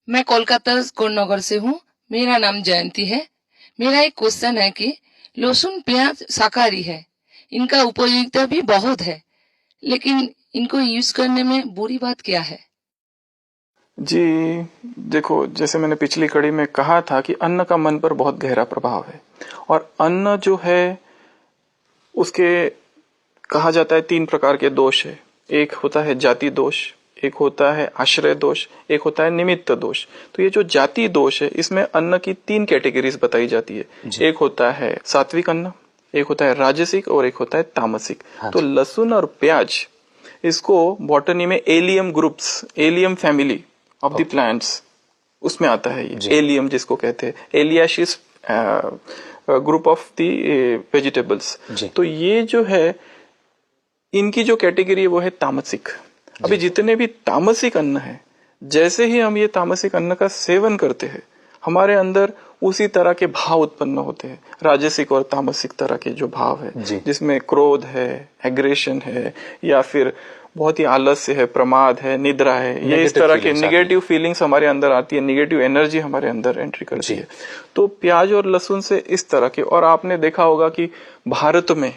मैं कोलकाता गुड़नगर से हूँ। मेरा नाम जयंती है। मेरा एक क्वेश्चन है कि लहसुन प्याज शाकाहारी है, इनका उपयोगिता भी बहुत है, लेकिन इनको यूज करने में बुरी बात क्या है? जी देखो, जैसे मैंने पिछली कड़ी में कहा था कि अन्न का मन पर बहुत गहरा प्रभाव है। और अन्न जो है उसके कहा जाता है 3 प्रकार के दोष है। एक होता है जाति दोष, एक होता है आश्रय दोष, एक होता है निमित्त दोष। तो ये जो जाति दोष है इसमें अन्न की 3 कैटेगरीज बताई जाती है। एक होता है सात्विक अन्न, एक होता है राजसिक और एक होता है तामसिक। तो लहसुन और प्याज इसको बॉटनी में allium groups, allium family of the plants उसमें आता है। ये एलियम जिसको कहते हैं, एलियाशिस ग्रुप ऑफ द वेजिटेबल्स। तो ये जो है इनकी जो कैटेगरी है वो है तामसिक। अभी जितने भी तामसिक अन्न है, जैसे ही हम ये तामसिक अन्न का सेवन करते हैं हमारे अंदर उसी तरह के भाव उत्पन्न होते हैं। राजसिक और तामसिक तरह के जो भाव है जिसमें क्रोध है, एग्रेशन है, या फिर बहुत ही आलस्य है, प्रमाद है, निद्रा है, ये इस तरह के निगेटिव फीलिंग्स हमारे अंदर आती है, निगेटिव एनर्जी हमारे अंदर एंट्री करती है। तो प्याज और लहसुन से इस तरह के, और आपने देखा होगा कि भारत में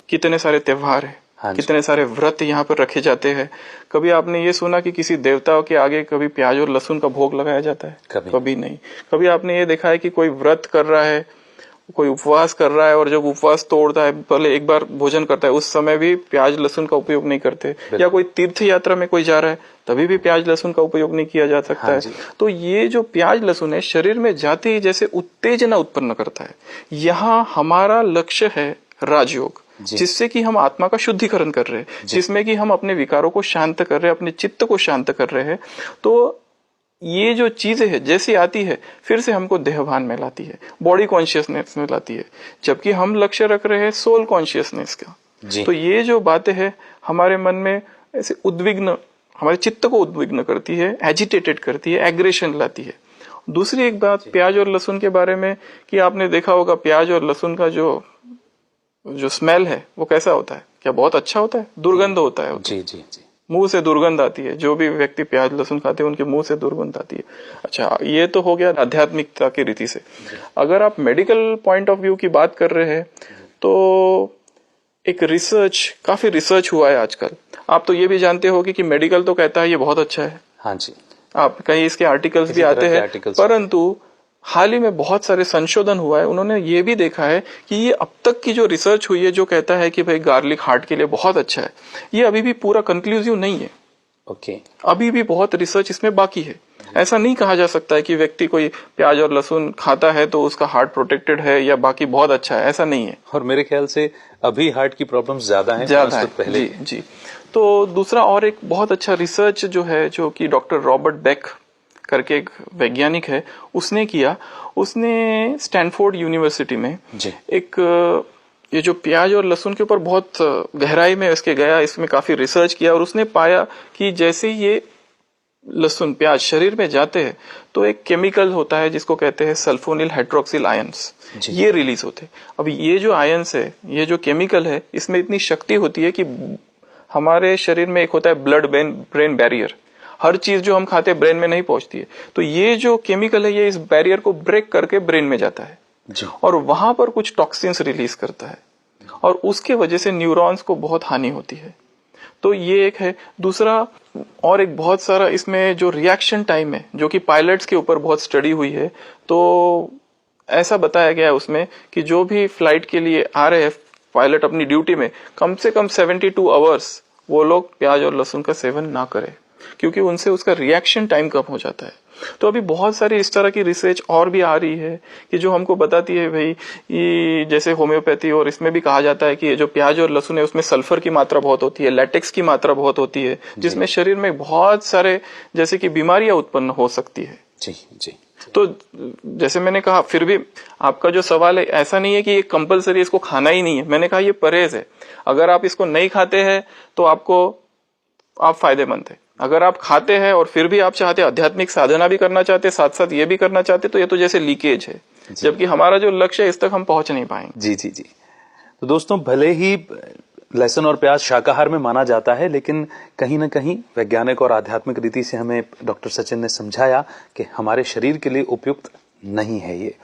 कितने सारे त्योहार है, कितने सारे व्रत यहाँ पर रखे जाते हैं। कभी आपने ये सुना कि किसी देवताओं के आगे कभी प्याज और लहसुन का भोग लगाया जाता है? कभी नहीं। कभी आपने ये देखा है कि कोई व्रत कर रहा है, कोई उपवास कर रहा है, और जब उपवास तोड़ता है पहले एक बार भोजन करता है, उस समय भी प्याज लहसुन का उपयोग नहीं करते। या कोई तीर्थ यात्रा में कोई जा रहा है तभी भी प्याज लहसुन का उपयोग नहीं किया जा सकता है। तो ये जो प्याज लहसुन है शरीर में जाते ही जैसे उत्तेजना उत्पन्न करता है। यहाँ हमारा लक्ष्य है राजयोग, जिससे कि हम आत्मा का शुद्धिकरण कर रहे हैं, जिसमें कि हम अपने विकारों को शांत कर रहे हैं, अपने चित्त को शांत कर रहे हैं। तो ये जो चीजें है जैसी आती है फिर से हमको देहभान में लाती है, बॉडी कॉन्शियसनेस में लाती है, जबकि हम लक्ष्य रख रहे हैं सोल कॉन्शियसनेस का। तो ये जो बातें हैं हमारे मन में ऐसे उद्विग्न, हमारे चित्त को उद्विग्न करती है, एजिटेटेड करती है, एग्रेशन लाती है। दूसरी एक बात प्याज और लहसुन के बारे में कि आपने देखा होगा प्याज और लहसुन का जो स्मेल है वो कैसा होता है? क्या बहुत अच्छा होता है? दुर्गंध होता है। जी जी जी, मुंह से दुर्गंध आती है। जो भी व्यक्ति प्याज लहसुन खाते हैं उनके मुंह से दुर्गंध आती है। अच्छा, ये तो हो गया आध्यात्मिकता की रीति से। अगर आप मेडिकल पॉइंट ऑफ व्यू की बात कर रहे हैं तो एक रिसर्च, काफी रिसर्च हुआ है आजकल। आप तो ये भी जानते हो कि मेडिकल तो कहता है ये बहुत अच्छा है। हाँ जी, आप कहीं इसके आर्टिकल्स भी आते हैं, परंतु हाल ही में बहुत सारे संशोधन हुआ है। उन्होंने ये भी देखा है कि ये अब तक की जो रिसर्च हुई है जो कहता है कि भाई गार्लिक हार्ट के लिए बहुत अच्छा है, ये अभी भी पूरा कंक्लूसिव नहीं है। ओके, अभी भी बहुत रिसर्च इसमें बाकी है। ऐसा नहीं कहा जा सकता है कि व्यक्ति कोई प्याज और लहसुन खाता है तो उसका हार्ट प्रोटेक्टेड है या बाकी बहुत अच्छा है, ऐसा नहीं है। और मेरे ख्याल से अभी हार्ट की प्रॉब्लम्स ज्यादा है पहले। जी। तो दूसरा और एक बहुत अच्छा रिसर्च जो है, जो कि डॉक्टर रॉबर्ट बेक करके एक वैज्ञानिक है, उसने किया। उसने स्टैनफोर्ड यूनिवर्सिटी में एक ये जो प्याज और लहसुन के ऊपर बहुत गहराई में इसके गया, इसमें काफी रिसर्च किया, और उसने पाया कि जैसे ये लहसुन प्याज शरीर में जाते हैं तो एक केमिकल होता है जिसको कहते हैं सल्फोनिल हाइड्रोक्सिल आयंस, ये रिलीज होते हैं। अब ये जो आयंस है, ये जो केमिकल है, इसमें इतनी शक्ति होती है कि हमारे शरीर में एक होता है ब्लड ब्रेन बैरियर, हर चीज जो हम खाते हैं ब्रेन में नहीं पहुंचती है। तो ये जो केमिकल है ये इस बैरियर को ब्रेक करके ब्रेन में जाता है और वहां पर कुछ टॉक्सिन्स रिलीज करता है, और उसके वजह से न्यूरॉन्स को बहुत हानि होती है। तो ये एक है। दूसरा और एक बहुत सारा इसमें जो रिएक्शन टाइम है, जो कि पायलट्स के ऊपर बहुत स्टडी हुई है, तो ऐसा बताया गया है उसमें कि जो भी फ्लाइट के लिए आ रहे हैं पायलट अपनी ड्यूटी में, कम से कम 72 आवर्स वो लोग प्याज और लहसुन का सेवन ना करें, क्योंकि उनसे उसका रिएक्शन टाइम कम हो जाता है। तो अभी बहुत सारी इस तरह की रिसर्च और भी आ रही है कि जो हमको बताती है भाई, ये जैसे होम्योपैथी और इसमें भी कहा जाता है कि ये जो प्याज और लहसुन है उसमें सल्फर की मात्रा बहुत होती है, लैटेक्स की मात्रा बहुत होती है, जिसमें शरीर में बहुत सारे जैसे कि बीमारियां उत्पन्न हो सकती है। जी जी। तो जैसे मैंने कहा, फिर भी आपका जो सवाल है, ऐसा नहीं है कि ये कंपलसरी इसको खाना ही नहीं है। मैंने कहा ये परहेज है। अगर आप इसको नहीं खाते हैं तो आप फायदेमंद है। अगर आप खाते हैं और फिर भी आप चाहते आध्यात्मिक साधना भी करना चाहते, साथ साथ ये भी करना चाहते, तो ये तो जैसे लीकेज है, जबकि हमारा जो लक्ष्य है इस तक हम पहुंच नहीं पाएंगे। जी जी जी। तो दोस्तों, भले ही लहसुन और प्याज शाकाहार में माना जाता है, लेकिन कहीं ना कहीं वैज्ञानिक और आध्यात्मिक रीति से हमें डॉक्टर सचिन ने समझाया कि हमारे शरीर के लिए उपयुक्त नहीं है ये।